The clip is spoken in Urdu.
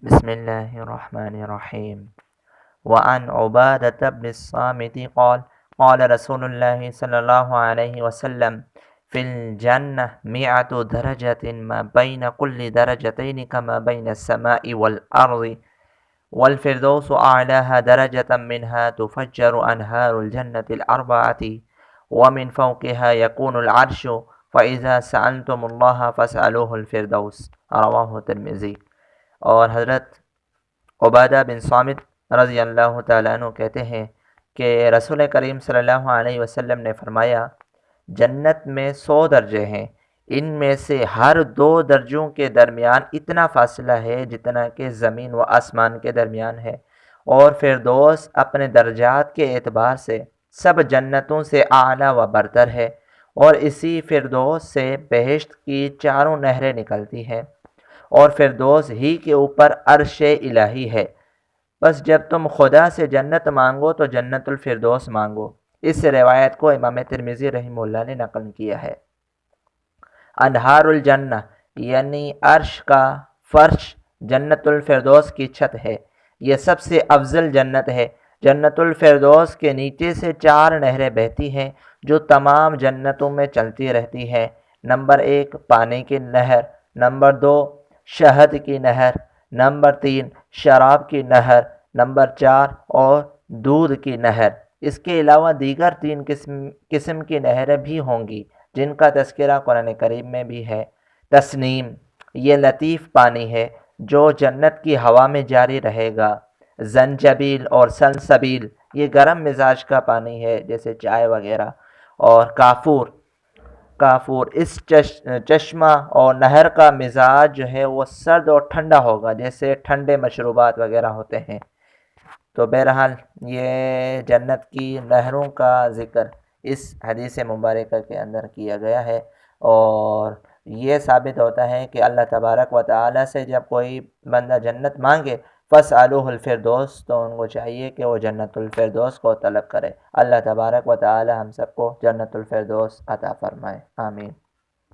بسم الله الرحمن الرحيم. وعن عبادة بن الصامت قال قال رسول الله صلى الله عليه وسلم في الجنة 100 درجة ما بين كل درجتين كما بين السماء والأرض والفردوس أعلاها درجة منها تفجر أنهار الجنة الأربعة ومن فوقها يكون العرش فإذا سألتم الله فاسألوه الفردوس رواہ ترمذی۔ اور حضرت عبادہ بن صامت رضی اللہ تعالیٰ عنہ کہتے ہیں کہ رسول کریم صلی اللہ علیہ وسلم نے فرمایا جنت میں 100 درجے ہیں، ان میں سے ہر 2 درجوں کے درمیان اتنا فاصلہ ہے جتنا کہ زمین و آسمان کے درمیان ہے، اور فردوس اپنے درجات کے اعتبار سے سب جنتوں سے اعلیٰ و برتر ہے، اور اسی فردوس سے بہشت کی 4 نہریں نکلتی ہیں، اور فردوس ہی کے اوپر عرش الہی ہے۔ بس جب تم خدا سے جنت مانگو تو جنت الفردوس مانگو۔ اس روایت کو امام ترمذی رحمہ اللہ نے نقل کیا ہے۔ انہار الجنہ یعنی عرش کا فرش جنت الفردوس کی چھت ہے، یہ سب سے افضل جنت ہے۔ جنت الفردوس کے نیچے سے 4 نہریں بہتی ہیں جو تمام جنتوں میں چلتی رہتی ہیں۔ نمبر 1 پانی کی نہر، نمبر 2 شہد کی نہر، نمبر 3 شراب کی نہر، نمبر 4 اور دودھ کی نہر۔ اس کے علاوہ دیگر 3 قسم کی نہریں بھی ہوں گی جن کا تذکرہ قرآن کریم میں بھی ہے۔ تسنیم یہ لطیف پانی ہے جو جنت کی ہوا میں جاری رہے گا۔ زنجبیل اور سلسبیل یہ گرم مزاج کا پانی ہے جیسے چائے وغیرہ۔ اور کافور اس چشمہ اور نہر کا مزاج جو ہے وہ سرد اور ٹھنڈا ہوگا جیسے ٹھنڈے مشروبات وغیرہ ہوتے ہیں۔ تو بہرحال یہ جنت کی نہروں کا ذکر اس حدیث مبارکہ کے اندر کیا گیا ہے، اور یہ ثابت ہوتا ہے کہ اللہ تبارک و تعالی سے جب کوئی بندہ جنت مانگے فاسألوہ الفردوس تو ان کو چاہیے کہ وہ جنت الفردوس کو طلب کرے۔ اللہ تبارک و تعالی ہم سب کو جنت الفردوس عطا فرمائے، آمین۔